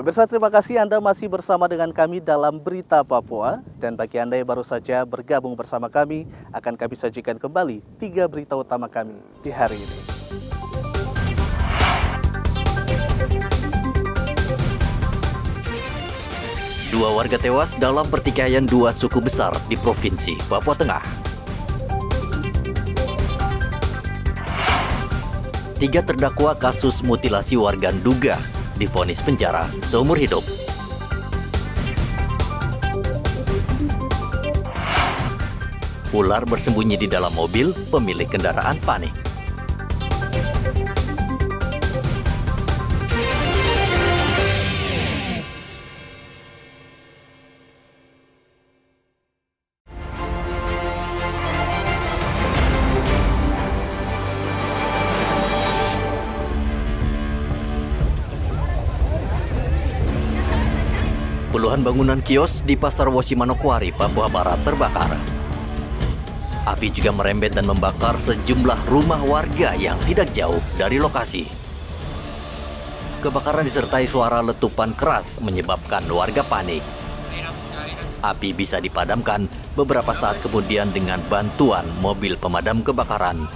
Pemirsa, terima kasih Anda masih bersama dengan kami dalam Berita Papua. Dan bagi Anda yang baru saja bergabung bersama kami, akan kami sajikan kembali 3 berita utama kami di hari ini. Dua warga tewas dalam pertikaian dua suku besar di Provinsi Papua Tengah. 3 terdakwa kasus mutilasi warga Nduga divonis penjara seumur hidup. Ular bersembunyi di dalam mobil, pemilik kendaraan panik. Puluhan bangunan kios di Pasar Wosi Manokwari, Papua Barat terbakar. Api juga merembet dan membakar sejumlah rumah warga yang tidak jauh dari lokasi. Kebakaran disertai suara letupan keras menyebabkan warga panik. Api bisa dipadamkan beberapa saat kemudian dengan bantuan mobil pemadam kebakaran.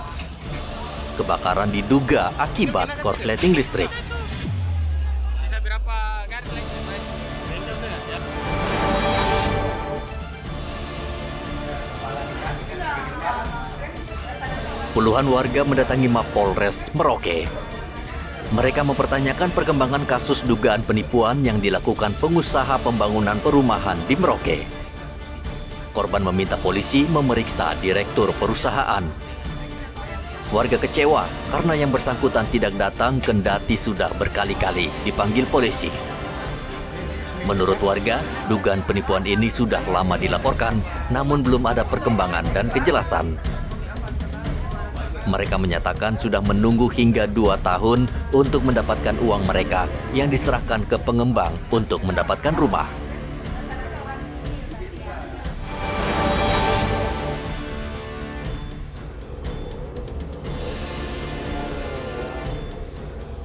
Kebakaran diduga akibat korsleting listrik. Puluhan warga mendatangi Mapolres Merauke. Mereka mempertanyakan perkembangan kasus dugaan penipuan yang dilakukan pengusaha pembangunan perumahan di Merauke. Korban meminta polisi memeriksa direktur perusahaan. Warga kecewa karena yang bersangkutan tidak datang kendati sudah berkali-kali dipanggil polisi. Menurut warga, dugaan penipuan ini sudah lama dilaporkan, namun belum ada perkembangan dan kejelasan. Mereka menyatakan sudah menunggu hingga 2 tahun untuk mendapatkan uang mereka yang diserahkan ke pengembang untuk mendapatkan rumah.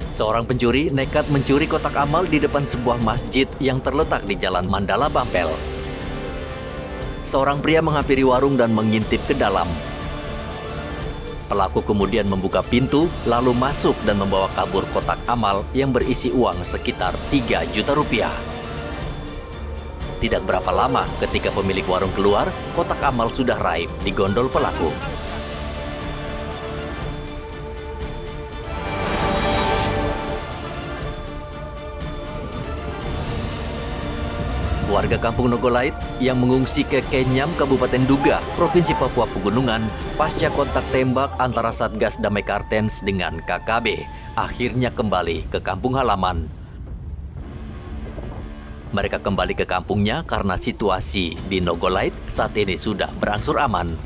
Seorang pencuri nekat mencuri kotak amal di depan sebuah masjid yang terletak di Jalan Mandala Bampel. Seorang pria menghampiri warung dan mengintip ke dalam. Pelaku kemudian membuka pintu, lalu masuk dan membawa kabur kotak amal yang berisi uang sekitar 3 juta rupiah. Tidak berapa lama ketika pemilik warung keluar, kotak amal sudah raib di gondol pelaku. Warga kampung Nogolait yang mengungsi ke Kenyam, Kabupaten Duga, Provinsi Papua Pegunungan, pasca kontak tembak antara Satgas Damai Kartens dengan KKB, akhirnya kembali ke kampung halaman. Mereka kembali ke kampungnya karena situasi di Nogolait saat ini sudah berangsur aman.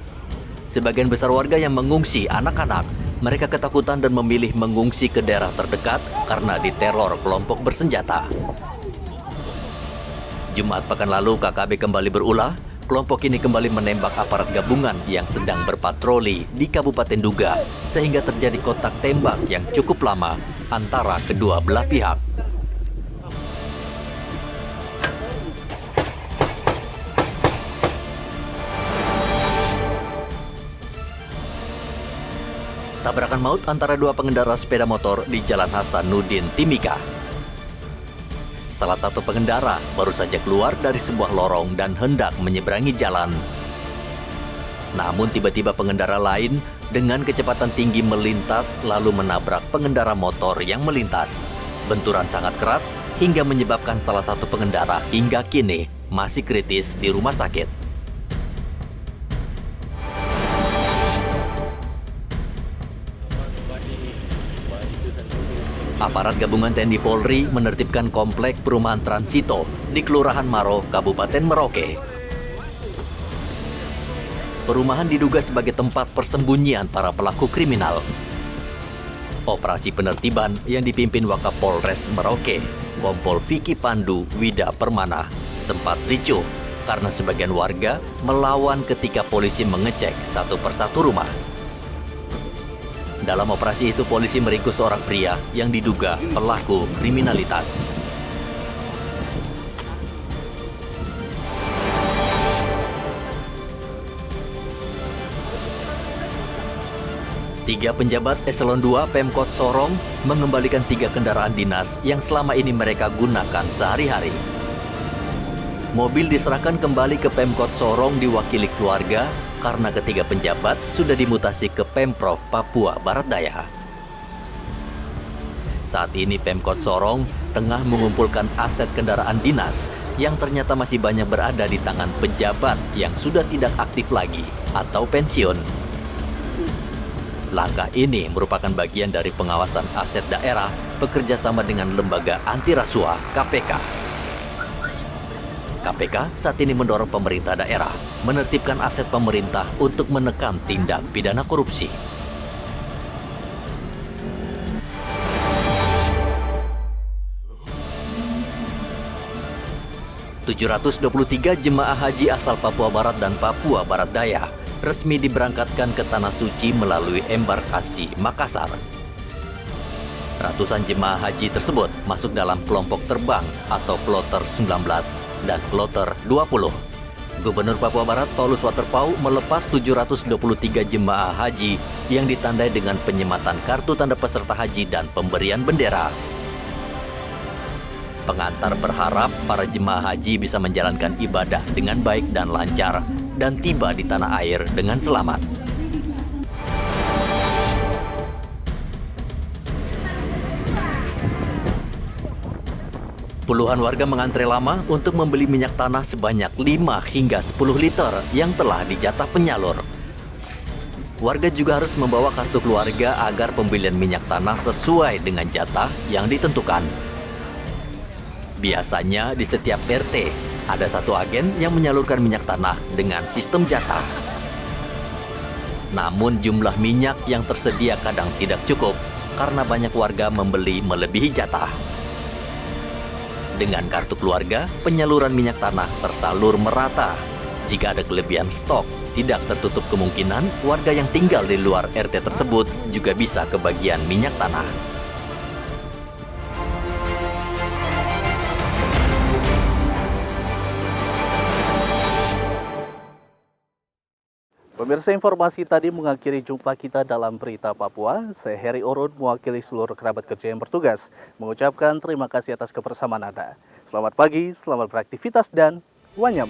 Sebagian besar warga yang mengungsi anak-anak, mereka ketakutan dan memilih mengungsi ke daerah terdekat karena diteror kelompok bersenjata. Jumat pekan lalu KKB kembali berulah, kelompok ini kembali menembak aparat gabungan yang sedang berpatroli di Kabupaten Duga, sehingga terjadi kontak tembak yang cukup lama antara kedua belah pihak. Tabrakan maut antara 2 pengendara sepeda motor di Jalan Hasanuddin Timika. Salah satu pengendara baru saja keluar dari sebuah lorong dan hendak menyeberangi jalan. Namun tiba-tiba pengendara lain dengan kecepatan tinggi melintas lalu menabrak pengendara motor yang melintas. Benturan sangat keras hingga menyebabkan salah satu pengendara hingga kini masih kritis di rumah sakit. Aparat gabungan TNI Polri menertibkan komplek perumahan Transito di Kelurahan Maro, Kabupaten Merauke. Perumahan diduga sebagai tempat persembunyian para pelaku kriminal. Operasi penertiban yang dipimpin Wakapolres Merauke, Kompol Vicky Pandu Wida Permana, sempat ricuh karena sebagian warga melawan ketika polisi mengecek satu persatu rumah. Dalam operasi itu, polisi meringkus seorang pria yang diduga pelaku kriminalitas. Tiga penjabat Eselon 2 Pemkot Sorong mengembalikan 3 kendaraan dinas yang selama ini mereka gunakan sehari-hari. Mobil diserahkan kembali ke Pemkot Sorong diwakili keluarga karena ketiga penjabat sudah dimutasi ke Pemprov Papua Barat Daya. Saat ini Pemkot Sorong tengah mengumpulkan aset kendaraan dinas yang ternyata masih banyak berada di tangan pejabat yang sudah tidak aktif lagi atau pensiun. Langkah ini merupakan bagian dari pengawasan aset daerah bekerja sama dengan lembaga anti rasuah KPK. KPK saat ini mendorong pemerintah daerah menertibkan aset pemerintah untuk menekan tindak pidana korupsi. ...723 jemaah haji asal Papua Barat dan Papua Barat Daya resmi diberangkatkan ke Tanah Suci melalui embarkasi Makassar. Ratusan jemaah haji tersebut masuk dalam kelompok terbang atau Kloter 19 dan Kloter 20. Gubernur Papua Barat Paulus Waterpauw melepas 723 jemaah haji yang ditandai dengan penyematan kartu tanda peserta haji dan pemberian bendera. Pengantar berharap para jemaah haji bisa menjalankan ibadah dengan baik dan lancar dan tiba di tanah air dengan selamat. Puluhan warga mengantre lama untuk membeli minyak tanah sebanyak 5 hingga 10 liter yang telah dijatah penyalur. Warga juga harus membawa kartu keluarga agar pembelian minyak tanah sesuai dengan jatah yang ditentukan. Biasanya di setiap RT ada satu agen yang menyalurkan minyak tanah dengan sistem jatah. Namun jumlah minyak yang tersedia kadang tidak cukup karena banyak warga membeli melebihi jatah. Dengan kartu keluarga, penyaluran minyak tanah tersalur merata. Jika ada kelebihan stok, tidak tertutup kemungkinan warga yang tinggal di luar RT tersebut juga bisa kebagian minyak tanah. Pemirsa, informasi tadi mengakhiri jumpa kita dalam Berita Papua. Saya Heri Orun mewakili seluruh kerabat kerja yang bertugas mengucapkan terima kasih atas kebersamaan Anda. Selamat pagi, selamat beraktivitas, dan wanyam.